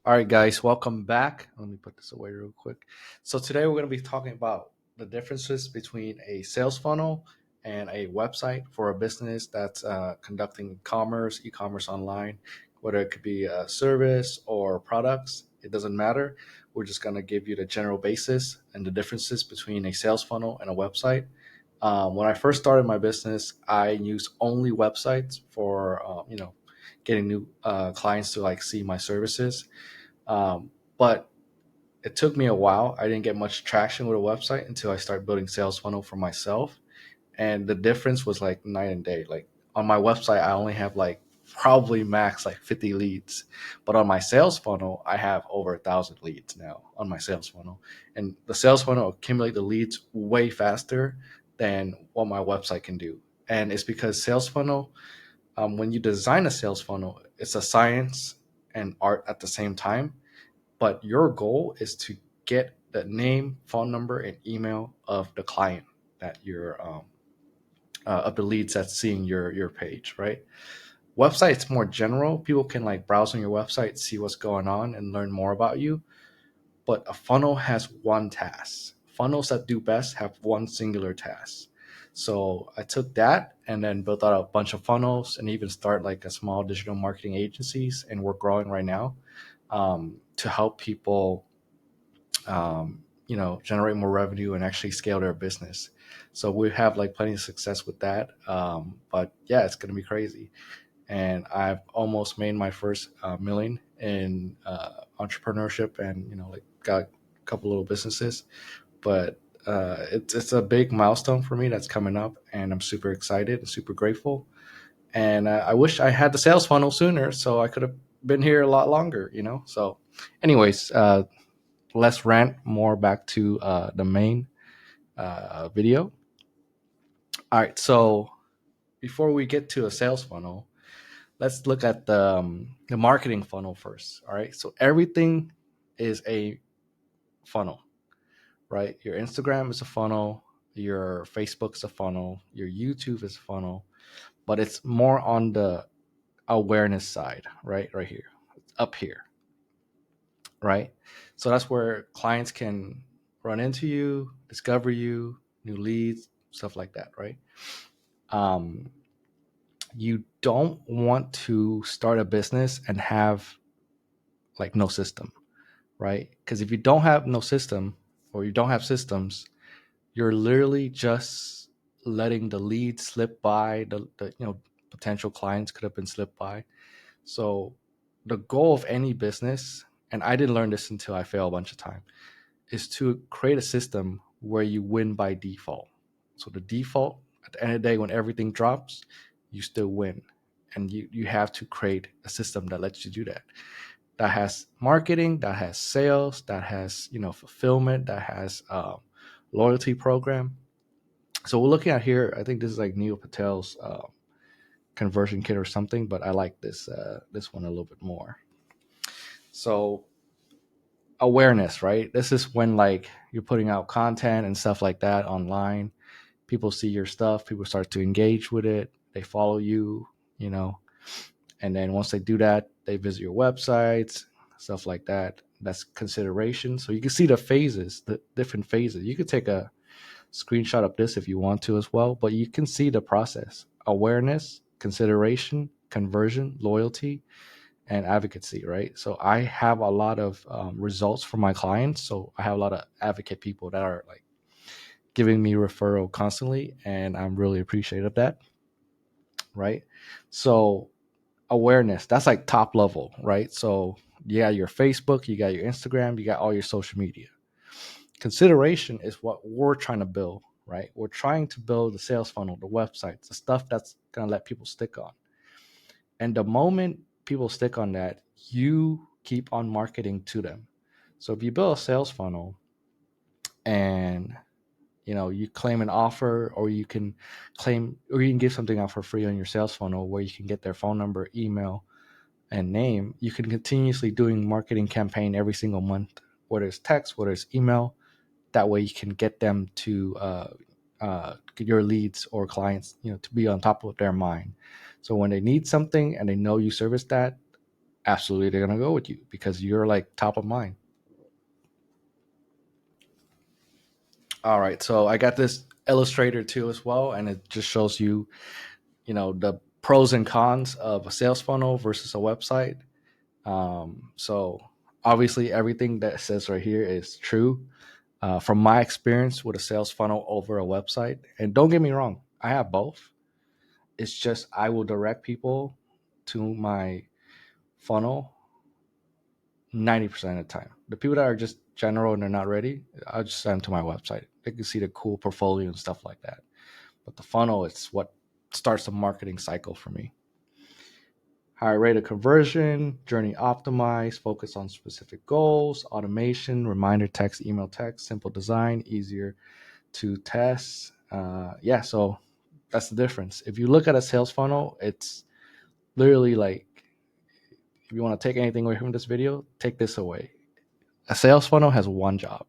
All right, guys, welcome back. Let me put this away real quick. So, today we're going to be talking about the differences between a sales funnel and a website for a business that's conducting commerce, e commerce online, whether it could be a service or products. It doesn't matter. We're just going to give you the general basis and the differences between a sales funnel and a website. When I first started my business, I used only websites for, getting new clients to like see my services, but it took me a while. I didn't get much traction with a website until I started building sales funnel for myself. And the difference was like night and day. Like on my website, I only have like probably max like 50 leads. But on my sales funnel, I have over 1,000 leads now on my sales funnel. And the sales funnel accumulate the leads way faster than what my website can do. And it's because sales funnel, when you design a sales funnel, it's a science and art at the same time, but your goal is to get the name, phone number, and email of the client that you're of the leads that's seeing your page, right? Website's more general. People can like browse on your website, see what's going on, and learn more about you. But a funnel has one task. Funnels that do best have one singular task. So I took that and then built out a bunch of funnels and even start like a small digital marketing agencies, and we're growing right now to help people generate more revenue and actually scale their business. So we have like plenty of success with that. But yeah, it's going to be crazy. And I've almost made my first million in entrepreneurship, and like got a couple little businesses. But it's a big milestone for me that's coming up, and I'm super excited and super grateful. And I wish I had the sales funnel sooner, so I could have been here a lot longer. So, anyways, less rant, more back to the main video. All right, so before we get to a sales funnel, let's look at the marketing funnel first. All right, so everything is a funnel, right? Your Instagram is a funnel, your Facebook is a funnel, your YouTube is a funnel, but it's more on the awareness side, right here, up here, right? So that's where clients can run into you, discover you, new leads, stuff like that, right? Um, you don't want to start a business and have like no system, right? Because if you don't have no system or you don't have systems, you're literally just letting the leads slip by. The potential clients could have been slipped by. So the goal of any business, and I didn't learn this until I failed a bunch of times, is to create a system where you win by default. So the default at the end of the day, when everything drops, you still win. And you have to create a system that lets you do that. That has marketing, that has sales, that has fulfillment, that has loyalty program. So we're looking at here. I think this is like Neil Patel's conversion kit or something, but I like this one a little bit more. So awareness, right? This is when like you're putting out content and stuff like that online. People see your stuff, people start to engage with it, they follow you, you know, and then once they do that, they visit your websites, stuff like that. That's consideration. So you can see the phases, the different phases. You could take a screenshot of this if you want to as well, but you can see the process: awareness, consideration, conversion, loyalty, and advocacy, right? So I have a lot of results from my clients. So I have a lot of advocate people that are like giving me referral constantly, and I'm really appreciative of that, right? So awareness, that's like top level, right? So you got your Facebook, you got your Instagram, you got all your social media. Consideration is what we're trying to build, right? We're trying to build the sales funnel, the websites, the stuff that's going to let people stick on. And the moment people stick on that, you keep on marketing to them. So if you build a sales funnel and you claim an offer, or you can claim, or you can give something out for free on your sales funnel where you can get their phone number, email, and name, you can continuously doing marketing campaign every single month, whether it's text, whether it's email. That way you can get them to get your leads or clients, to be on top of their mind. So when they need something and they know you service that, absolutely they're going to go with you because you're like top of mind. All right, so I got this illustrator too as well, and it just shows you, the pros and cons of a sales funnel versus a website. So obviously, everything that says right here is true. From my experience with a sales funnel over a website, and don't get me wrong, I have both. It's just I will direct people to my funnel 90% of the time. The people that are just general and they're not ready, I'll just send them to my website. They can see the cool portfolio and stuff like that. But the funnel, it's what starts the marketing cycle for me. Higher rate of conversion, journey optimized, focus on specific goals, automation, reminder text, email text, simple design, easier to test. Yeah, so that's the difference. If you look at a sales funnel, it's literally like, if you want to take anything away from this video, take this away. A sales funnel has one job.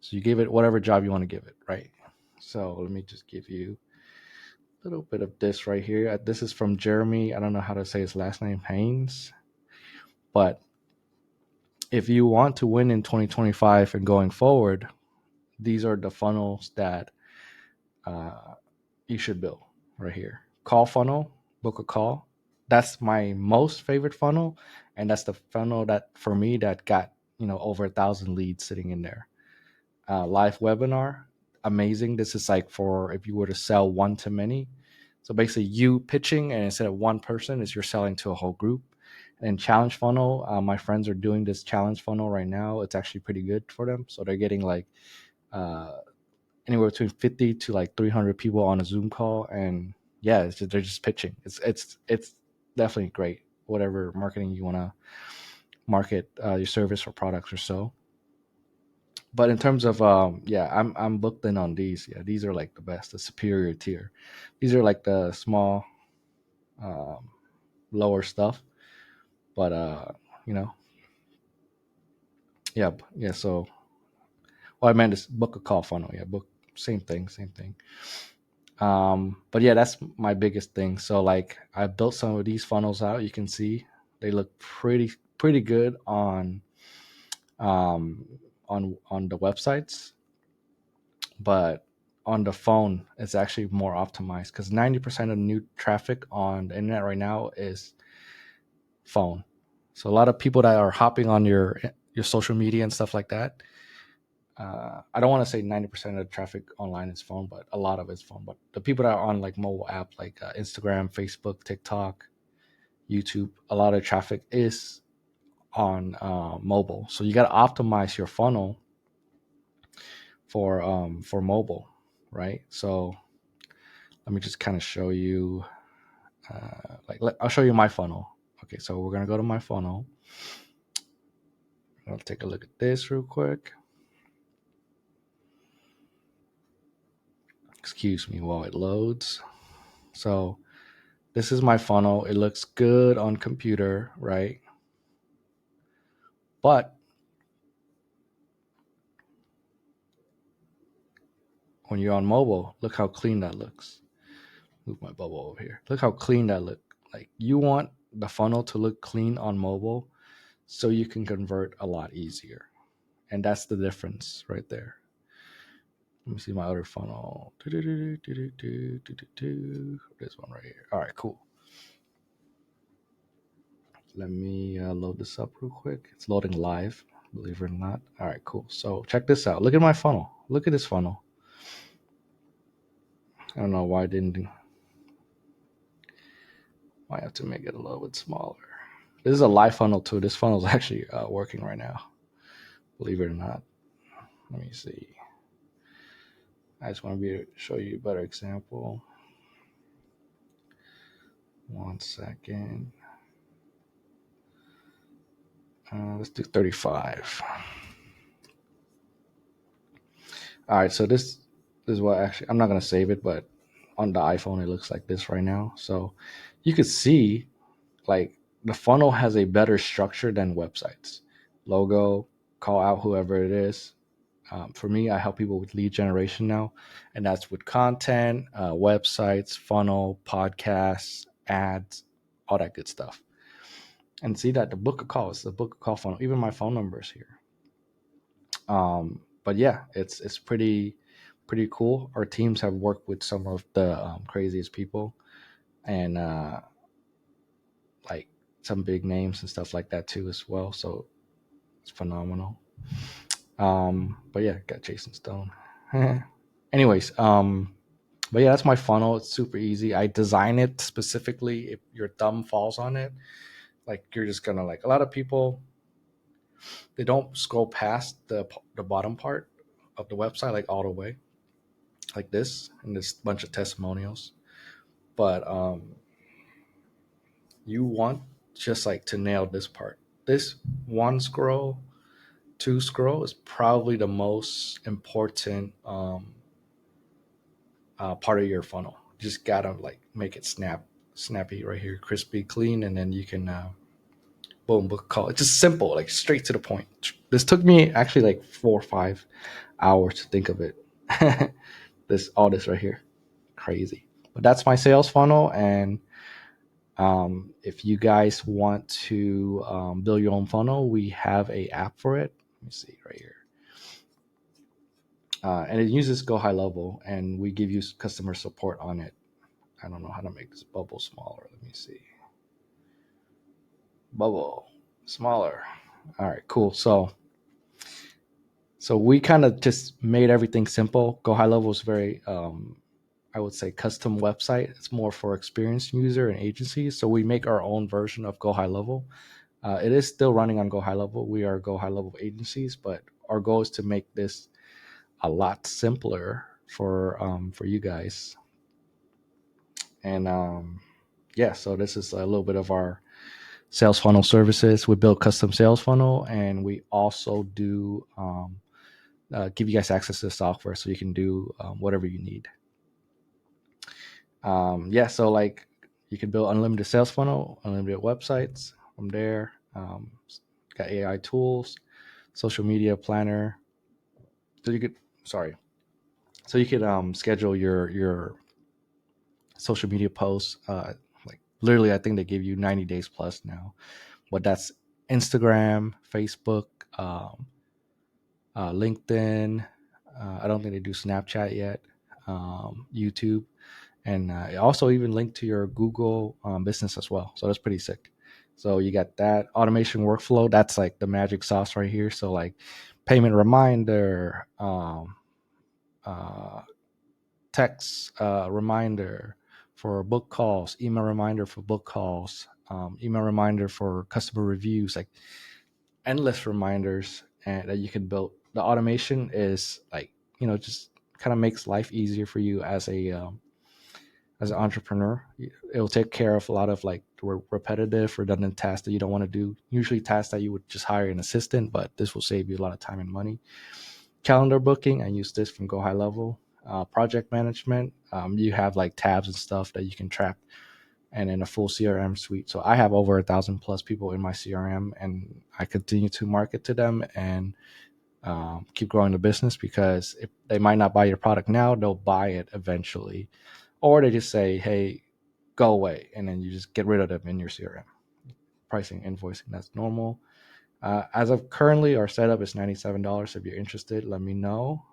So you give it whatever job you want to give it, right? So let me just give you a little bit of this right here. This is from Jeremy. I don't know how to say his last name, Haynes. But if you want to win in 2025 and going forward, these are the funnels that uh, you should build right here. Call funnel, book a call. That's my most favorite funnel, and that's the funnel that for me that got over 1,000 leads sitting in there. Live webinar, amazing. This is like for if you were to sell one to many. So basically, you pitching, and instead of one person, is you're selling to a whole group. And challenge funnel, my friends are doing this challenge funnel right now. It's actually pretty good for them. So they're getting like uh, anywhere between 50 to like 300 people on a Zoom call, and yeah, they're just pitching. It's definitely great. Whatever marketing you want to market your service or products or so. But in terms of yeah, I'm booked in on these. Yeah, these are like the best, the superior tier. These are like the small, um, lower stuff. But you know, yeah, yeah. So what I meant is book a call funnel. Yeah, book same thing, same thing. But yeah, that's my biggest thing. So like I built some of these funnels out. You can see they look pretty good um on the websites, but on the phone it's actually more optimized because 90% of new traffic on the internet right now is phone. So a lot of people that are hopping on your social media and stuff like that. I don't want to say 90% of the traffic online is phone, but a lot of it's phone. But the people that are on like mobile app, like Instagram, Facebook, TikTok, YouTube, a lot of traffic is on mobile. So you got to optimize your funnel for mobile, right? So let me just kind of show you. I'll show you my funnel. Okay, so we're gonna go to my funnel. I'll take a look at this real quick. Excuse me while it loads. So this is my funnel. It looks good on computer, right? But when you're on mobile, look how clean that looks. Move my bubble over here. Look how clean that look. Like you want the funnel to look clean on mobile so you can convert a lot easier. And that's the difference right there. Let me see my other funnel. This one right here. All right, cool. Let me load this up real quick. It's loading live, believe it or not. All right, cool. So check this out. Look at my funnel. Look at this funnel. I don't know why I didn't. Might have to make it a little bit smaller. This is a live funnel too. This funnel is actually working right now, believe it or not. Let me see. I just want to be able to show you a better example. 1 second. Let's do 35. All right, so this is what actually I'm not gonna save it, but on the iPhone it looks like this right now. So you could see like the funnel has a better structure than websites. Logo, call out whoever it is. For me, I help people with lead generation now, and that's with content, websites, funnel, podcasts, ads, all that good stuff. and see that the book of calls, the book of call funnel, even my phone number is here. But yeah, it's pretty cool. Our teams have worked with some of the craziest people, and like some big names and stuff like that too as well. So it's phenomenal. But yeah, got Jason Stone. Anyways, but yeah, that's my funnel. It's super easy. I design it specifically. If your thumb falls on it, like you're just gonna like a lot of people, they don't scroll past the bottom part of the website like all the way like this, and there's a bunch of testimonials. But you want just like to nail this part. This one scroll, two scroll is probably the most important part of your funnel. Just gotta like make it snappy right here, crispy, clean, and then you can boom, book call. It's just simple, like straight to the point. This took me actually like 4 or 5 hours to think of it. This all this right here, crazy. But that's my sales funnel, and if you guys want to build your own funnel, we have a app for it. Let me see right here. And it uses Go High Level, and we give you customer support on it. I don't know how to make this bubble smaller. Let me see. Bubble smaller. All right, cool. So we kind of just made everything simple. Go High Level is very, I would say, custom website. It's more for experienced user and agencies. So we make our own version of Go High Level. It is still running on Go High Level. We are Go High Level agencies, but our goal is to make this a lot simpler for you guys. And yeah, so this is a little bit of our sales funnel services. We build custom sales funnel, and we also do give you guys access to the software so you can do whatever you need. Yeah, so like you can build unlimited sales funnel, unlimited websites from there. Got AI tools, social media planner. So you could, sorry, so you could schedule your social media posts. Like literally, I think they give you 90 days plus now. But that's Instagram, Facebook, LinkedIn. I don't think they do Snapchat yet. YouTube, and also even linked to your Google business as well. So that's pretty sick. So you got that automation workflow. That's like the magic sauce right here. So like payment reminder, uh, text reminder for book calls, email reminder for book calls, email reminder for customer reviews, like endless reminders, and that you can build. The automation is like, just kind of makes life easier for you as an entrepreneur. It'll take care of a lot of like repetitive, redundant tasks that you don't want to do. Usually tasks that you would just hire an assistant, but this will save you a lot of time and money. Calendar booking, I use this from Go High Level. Project management, you have like tabs and stuff that you can track, and in a full CRM suite. So I have over 1,000 plus people in my CRM, and I continue to market to them and keep growing the business, because if they might not buy your product now, they'll buy it eventually, or they just say, "Hey, go away," and then you just get rid of them in your CRM. Pricing, invoicing, that's normal. As of currently, our setup is $97. If you're interested, let me know.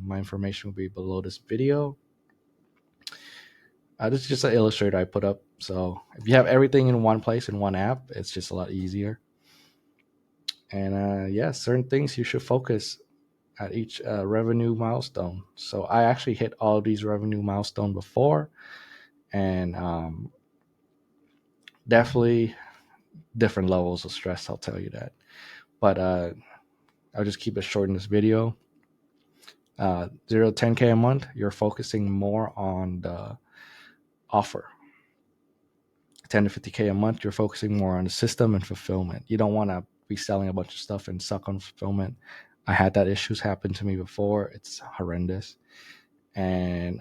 My information will be below this video. This is just an illustrator I put up. So if you have everything in one place in one app, it's just a lot easier. And yeah, certain things you should focus at each revenue milestone. So I actually hit all of these revenue milestone before, and definitely different levels of stress. I'll tell you that. But I'll just keep it short in this video. 0 to 10K a month, you're focusing more on the offer. 10 to 50K a month, you're focusing more on the system and fulfillment. You don't want to be selling a bunch of stuff and suck on fulfillment. I had that issues happen to me before. It's horrendous. And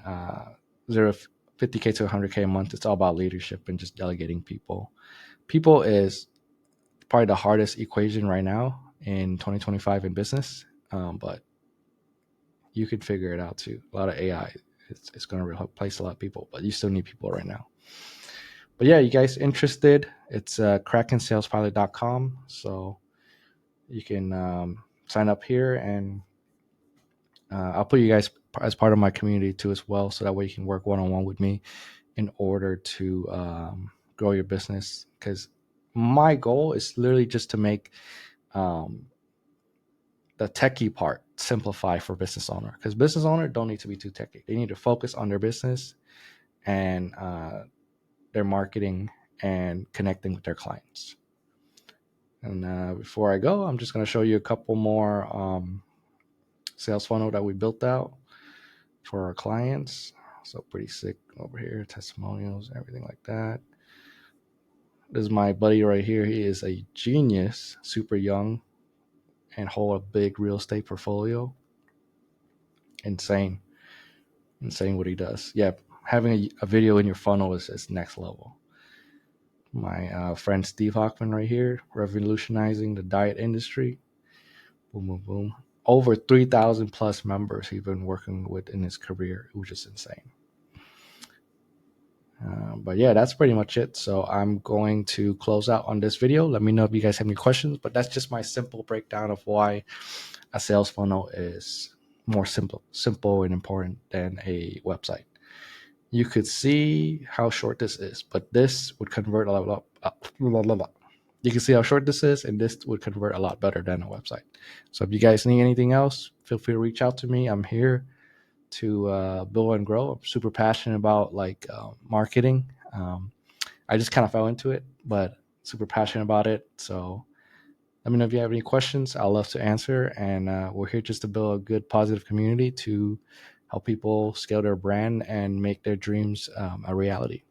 0 to 50K to 100K a month, it's all about leadership and just delegating people. People is probably the hardest equation right now in 2025 in business, but you could figure it out too. A lot of AI, it's going to replace a lot of people, but you still need people right now. But yeah, you guys interested? It's krakensalespilot.com. So you can sign up here, and I'll put you guys as part of my community too as well. So that way you can work one on one with me in order to grow your business. Because my goal is literally just to make um, the techie part simplify for business owner. Because business owner don't need to be too techy. They need to focus on their business and their marketing and connecting with their clients. And before I go, I'm just going to show you a couple more sales funnel that we built out for our clients. So pretty sick over here, testimonials, everything like that. This is my buddy right here. He is a genius, super young, and hold a big real estate portfolio. Insane, insane what he does. Yeah, having a video in your funnel is next level. My friend Steve Hockman right here, revolutionizing the diet industry. Boom, boom, boom. Over 3,000 plus members he's been working with in his career, which is insane. But yeah, that's pretty much it. So I'm going to close out on this video. Let me know if you guys have any questions, but that's just my simple breakdown of why a sales funnel is more simple and important than a website. You could see how short this is, but this would convert a lot. You can see how short this is, and this would convert a lot better than a website. So if you guys need anything else, feel free to reach out to me. I'm here to build and grow. I'm super passionate about marketing. I just kind of fell into it, but super passionate about it. So let me know if you have any questions. I'll love to answer. And we're here just to build a good, positive community to help people scale their brand and make their dreams a reality.